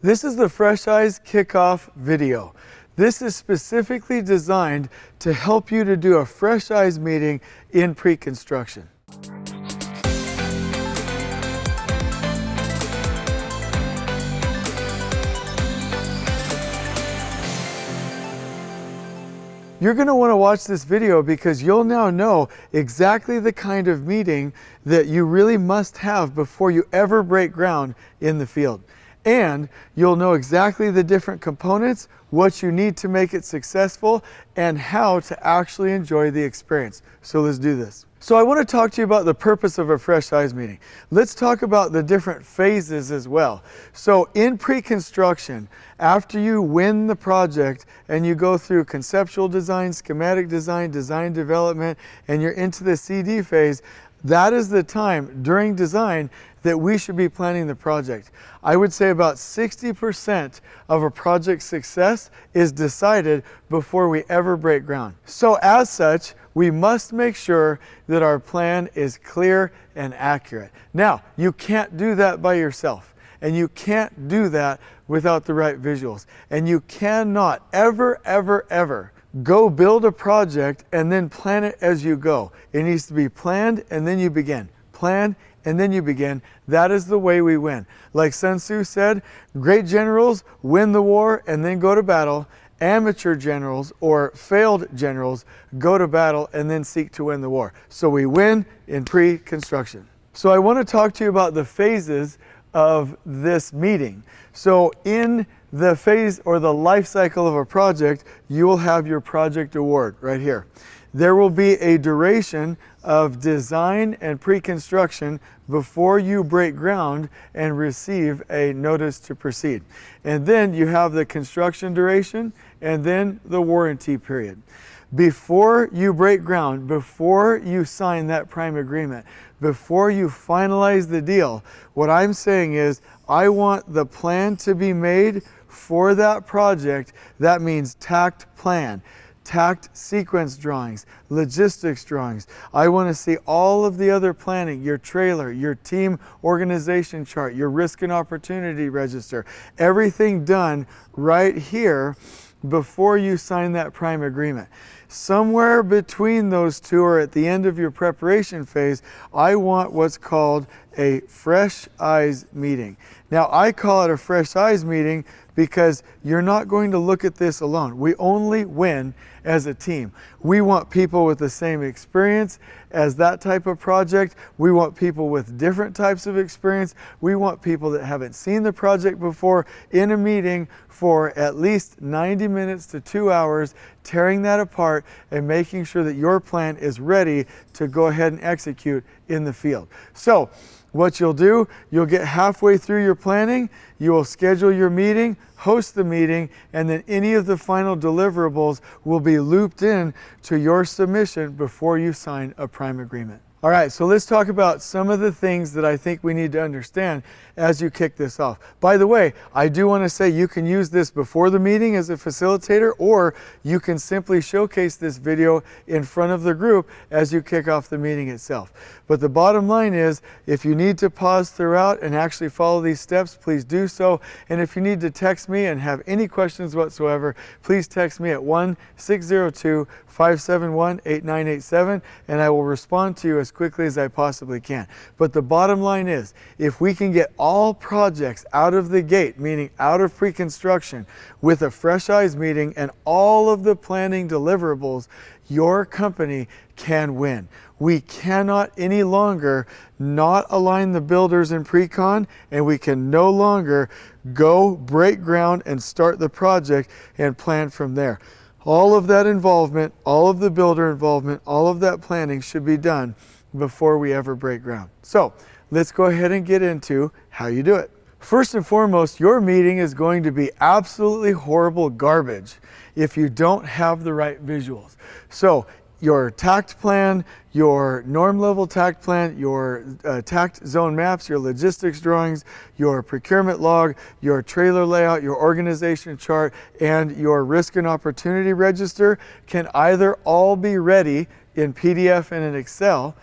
This is the Fresh Eyes Kickoff video. This is specifically designed to help you to do a Fresh Eyes meeting in pre-construction. You're going to want to watch this video because you'll now know exactly the kind of meeting that you really must have before you ever break ground in the field. And you'll know exactly the different components, what you need to make it successful, and how to actually enjoy the experience. So let's do this. So I want to talk to you about the purpose of a Fresh Eyes meeting. Let's talk about the different phases as well. So in pre-construction, after you win the project and you go through conceptual design, schematic design, design development, and you're into the CD phase, that is the time during design that we should be planning the project. I would say about 60% of a project's success is decided before we ever break ground. So as such, we must make sure that our plan is clear and accurate. Now, you can't do that by yourself, and you can't do that without the right visuals. And you cannot ever go build a project and then plan it as you go. It needs to be planned and then you begin. Plan and then you begin. That is the way we win. Like Sun Tzu said, great generals win the war and then go to battle. Amateur generals or failed generals go to battle and then seek to win the war. So we win in pre-construction. So I want to talk to you about the phases of this meeting. So in the phase or the life cycle of a project, you will have your project award right here. There will be a duration of design and pre-construction before you break ground and receive a notice to proceed. And then you have the construction duration and then the warranty period. Before you break ground, before you sign that prime agreement, before you finalize the deal, what I'm saying is I want the plan to be made for that project. That means takt plan, takt sequence drawings, logistics drawings. I want to see all of the other planning, your trailer, your team organization chart, your risk and opportunity register, everything done right here before you sign that prime agreement. Somewhere between those two or at the end of your preparation phase, I want what's called a Fresh Eyes meeting. Now, I call it a Fresh Eyes meeting because you're not going to look at this alone. We only win as a team. We want people with the same experience as that type of project. We want people with different types of experience. We want people that haven't seen the project before in a meeting for at least 90 minutes to 2 hours, tearing that apart and making sure that your plan is ready to go ahead and execute in the field. So what you'll do, you'll get halfway through your planning, you will schedule your meeting, host the meeting, and then any of the final deliverables will be looped in to your submission before you sign a prime agreement. All right, so let's talk about some of the things that I think we need to understand as you kick this off. By the way, I do want to say you can use this before the meeting as a facilitator, or you can simply showcase this video in front of the group as you kick off the meeting itself. But the bottom line is, if you need to pause throughout and actually follow these steps, please do so. And if you need to text me and have any questions whatsoever, please text me at 1-602-571-8987, and I will respond to you as quickly as I possibly can. But the bottom line is, if we can get all projects out of the gate, meaning out of pre-construction, with a Fresh Eyes meeting and all of the planning deliverables, your company can win. We cannot any longer not align the builders in pre-con, and we can no longer go break ground and start the project and plan from there. All of that involvement, all of the builder involvement, all of that planning should be done before we ever break ground. So let's go ahead and get into how you do it. First and foremost, your meeting is going to be absolutely horrible garbage if you don't have the right visuals. So your takt plan, your norm level takt plan, your takt zone maps, your logistics drawings, your procurement log, your trailer layout, your organization chart, and your risk and opportunity register can either all be ready in PDF and in Excel,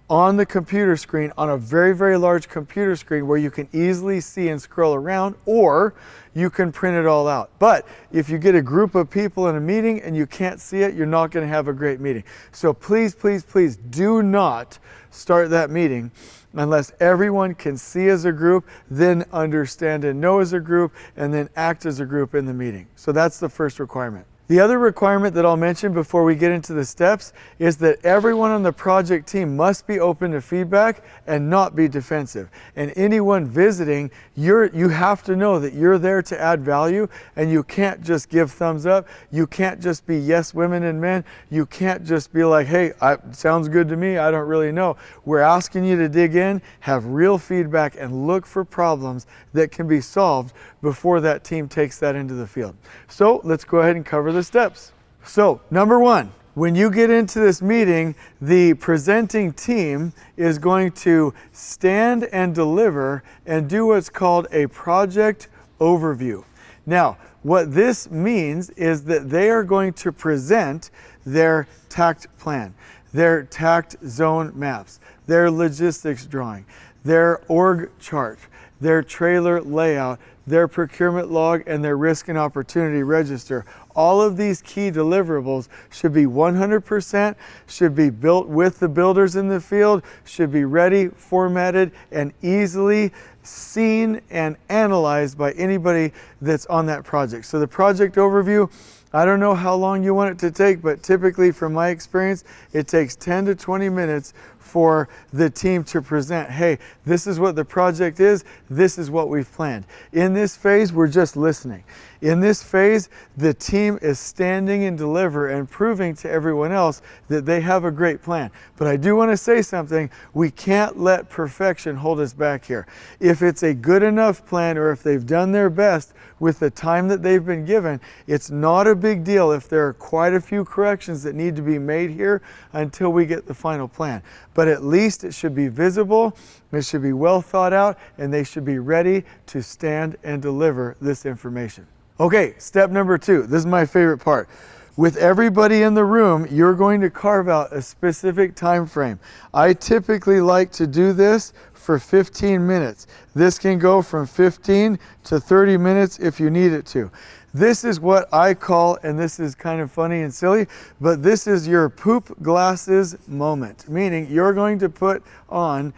on the computer screen, on a very, very large computer screen where you can easily see and scroll around, or you can print it all out. But if you get a group of people in a meeting and you can't see it, you're not going to have a great meeting. So please, please, please do not start that meeting unless everyone can see as a group, then understand and know as a group, and then act as a group in the meeting. So that's the first requirement. The other requirement that I'll mention before we get into the steps is that everyone on the project team must be open to feedback and not be defensive. And anyone visiting, you have to know that you're there to add value, and you can't just give thumbs up. You can't just be yes women and men. You can't just be like, hey, sounds good to me, I don't really know. We're asking you to dig in, have real feedback, and look for problems that can be solved before that team takes that into the field. So let's go ahead and cover the steps. So number one, when you get into this meeting, the presenting team is going to stand and deliver and do what's called a project overview. Now, what this means is that they are going to present their takt plan, their takt zone maps, their logistics drawing, their org chart, their trailer layout, their procurement log, and their risk and opportunity register. All of these key deliverables should be 100%, should be built with the builders in the field, should be ready, formatted, and easily seen and analyzed by anybody that's on that project. So the project overview, I don't know how long you want it to take, but typically from my experience, it takes 10 to 20 minutes for the team to present, hey, this is what the project is, this is what we've planned. In this phase, we're just listening. In this phase, the team is standing and deliver and proving to everyone else that they have a great plan. But I do want to say something, we can't let perfection hold us back here. If it's a good enough plan, or if they've done their best with the time that they've been given, it's not a big deal if there are quite a few corrections that need to be made here until we get the final plan. But at least it should be visible, it should be well thought out, and they should be ready to stand and deliver this information. Okay, step number two. This is my favorite part. With everybody in the room, you're going to carve out a specific time frame. I typically like to do this for 15 minutes. This can go from 15 to 30 minutes if you need it to. This is what I call, and this is kind of funny and silly, but this is your poop glasses moment, meaning you're going to put on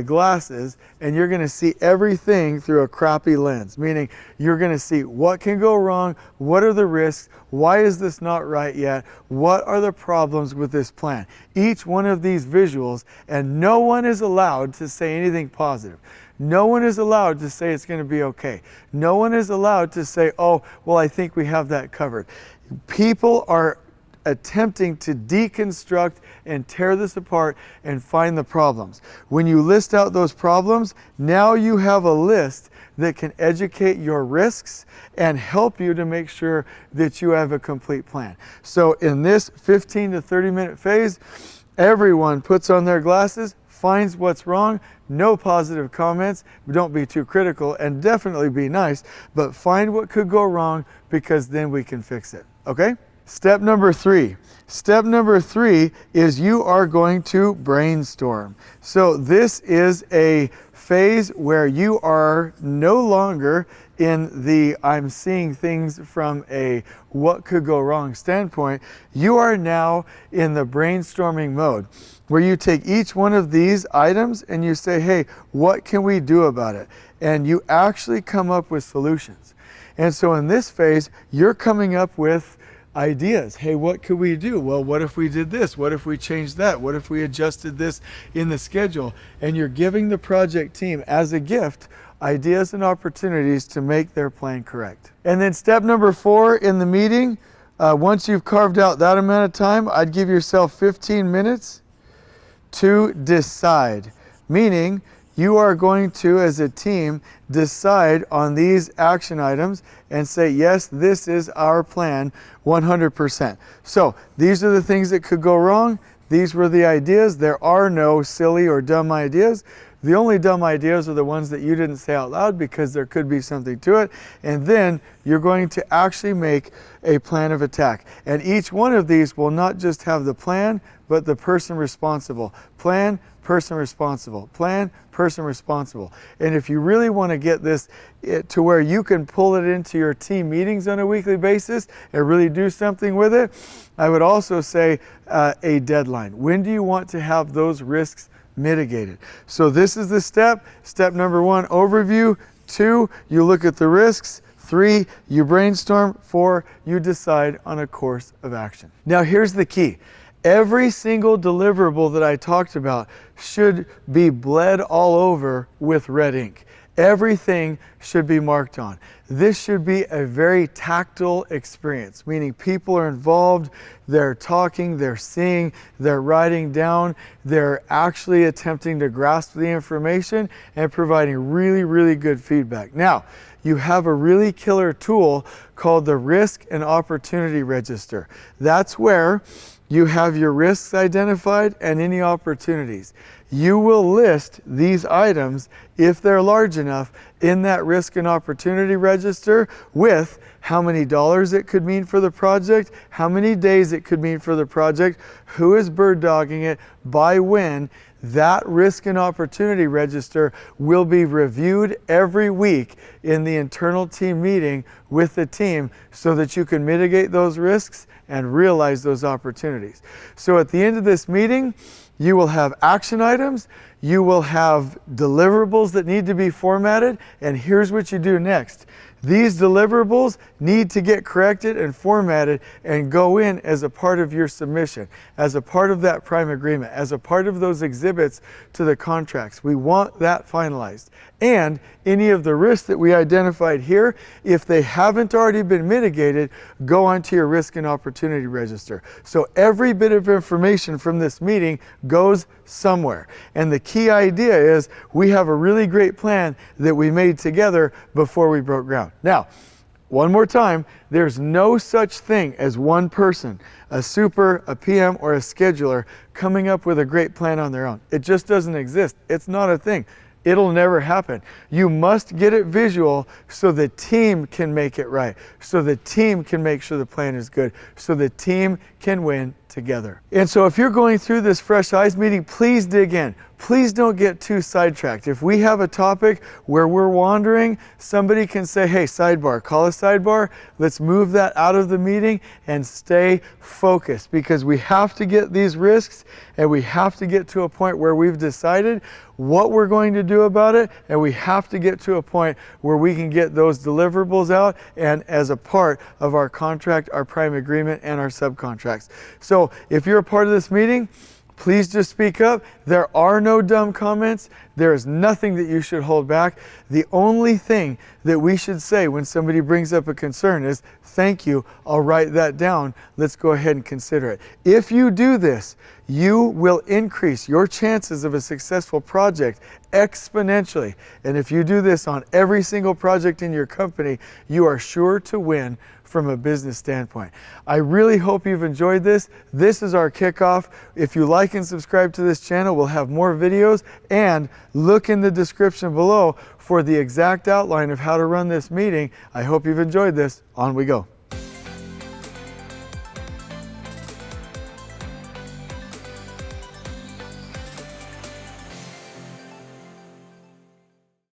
glasses and you're going to see everything through a crappy lens, meaning you're going to see what can go wrong, what are the risks, why is this not right yet, what are the problems with this plan. Each one of these visuals, and no one is allowed to say anything positive. No one is allowed to say it's going to be okay. No one is allowed to say, oh, well, I think we have that covered. People are attempting to deconstruct and tear this apart and find the problems. When you list out those problems, now you have a list that can educate your risks and help you to make sure that you have a complete plan. So in this 15 to 30 minute phase, everyone puts on their glasses, finds what's wrong, no positive comments, don't be too critical, and definitely be nice, but find what could go wrong, because then we can fix it, okay? Step number three. Step number three is you are going to brainstorm. So this is a phase where you are no longer in the I'm seeing things from a what could go wrong standpoint. You are now in the brainstorming mode, where you take each one of these items and you say, hey, what can we do about it? And you actually come up with solutions. And so in this phase, you're coming up with ideas. Hey, what could we do? Well, what if we did this? What if we changed that? What if we adjusted this in the schedule? And you're giving the project team, as a gift, ideas and opportunities to make their plan correct. And then step number 4 in the meeting, once you've carved out that amount of time, I'd give yourself 15 minutes to decide, meaning you are going to, as a team, decide on these action items and say, yes, this is our plan 100%. So these are the things that could go wrong. These were the ideas. There are no silly or dumb ideas. The only dumb ideas are the ones that you didn't say out loud because there could be something to it. And then you're going to actually make a plan of attack. And each one of these will not just have the plan, but the person responsible. Plan, person responsible. Plan, person responsible. And if you really want to get this to where you can pull it into your team meetings on a weekly basis and really do something with it, I would also say a deadline. When do you want to have those risks mitigated? So this is the step. Step number 1, overview. 2, you look at the risks. 3, you brainstorm. 4, you decide on a course of action. Now here's the key. Every single deliverable that I talked about should be bled all over with red ink. Everything should be marked on. This should be a very tactile experience, meaning people are involved, they're talking, they're seeing, they're writing down, they're actually attempting to grasp the information and providing really, really good feedback. Now, you have a really killer tool called the Risk and Opportunity Register. That's where you have your risks identified and any opportunities. You will list these items, if they're large enough, in that risk and opportunity register with how many dollars it could mean for the project, how many days it could mean for the project, who is bird dogging it, by when. That risk and opportunity register will be reviewed every week in the internal team meeting with the team so that you can mitigate those risks and realize those opportunities. So at the end of this meeting, you will have action items, you will have deliverables that need to be formatted, and here's what you do next. These deliverables need to get corrected and formatted and go in as a part of your submission, as a part of that prime agreement, as a part of those exhibits to the contracts. We want that finalized. And any of the risks that we identified here, if they haven't already been mitigated, go onto your risk and opportunity register. So every bit of information from this meeting goes somewhere. And the key idea is we have a really great plan that we made together before we broke ground. Now, one more time, there's no such thing as one person, a super, a PM, or a scheduler coming up with a great plan on their own. It just doesn't exist. It's not a thing. It'll never happen. You must get it visual so the team can make it right, so the team can make sure the plan is good, so the team can win together. And so if you're going through this Fresh Eyes meeting, please dig in. Please don't get too sidetracked. If we have a topic where we're wandering, somebody can say, hey, sidebar, call a sidebar. Let's move that out of the meeting and stay focused, because we have to get these risks and we have to get to a point where we've decided what we're going to do about it, and we have to get to a point where we can get those deliverables out and as a part of our contract, our prime agreement, and our subcontracts. So if you're a part of this meeting, please just speak up. There are no dumb comments. There is nothing that you should hold back. The only thing that we should say when somebody brings up a concern is, thank you, I'll write that down. Let's go ahead and consider it. If you do this, you will increase your chances of a successful project exponentially. And if you do this on every single project in your company, you are sure to win from a business standpoint. I really hope you've enjoyed this. This is our kickoff. If you like and subscribe to this channel, we'll have more videos, and look in the description below for the exact outline of how to run this meeting. I hope you've enjoyed this. On we go.